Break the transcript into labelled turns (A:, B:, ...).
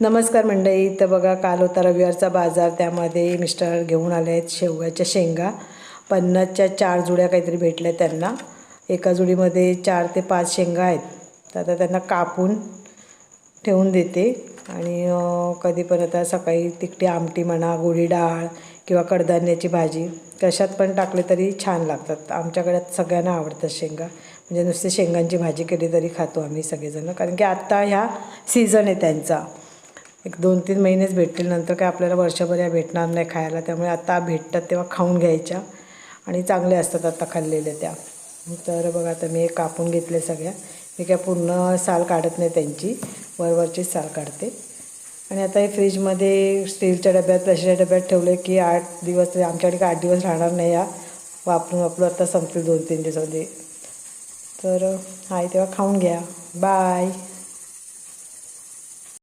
A: नमस्कार मंडळी. तर बघा, काल होता रविवारचा बाजार. त्यामध्ये मिस्टर घेऊन आले आहेत शेवग्याच्या शेंगा. 50च्या 4 जुड्या काहीतरी भेटल्या त्यांना. एका जुडीमध्ये 4 ते 5 शेंगा आहेत. तर आता त्यांना कापून ठेवून देते आणि कधी पण आता सकाळी तिखटी आमटी म्हणा, गोडी डाळ किंवा कडधान्याची भाजी कशात पण टाकले तरी छान लागतात. आमच्याकडे सगळ्यांना आवडतात शेंगा. म्हणजे नुसते शेंगांची भाजी केली तरी खातो आम्ही सगळेजण, कारण की आत्ता ह्या सीझन आहे त्यांचा. एक 2-3 महिनेच भेटतील, नंतर काय आपल्याला वर्षभर या भेटणार नाही खायला. त्यामुळे आता भेटतात तेव्हा खाऊन घ्यायच्या आणि चांगले असतात आता खाल्लेल्या त्या. तर बघा, आता मी एक कापून घेतले सगळ्या. मी काय पूर्ण साल काढत नाही त्यांची, वरवरचीच साल काढते. आणि आता हे फ्रीजमध्ये स्टीलच्या डब्यात, प्लास्टिकच्या डब्यात ठेवले की 8 दिवस, आमच्याकडे काय 8 दिवस राहणार नाही. या वापरून आता संपतील 2-3 दिवसामध्ये. तर हाय तेव्हा खाऊन घ्या. बाय.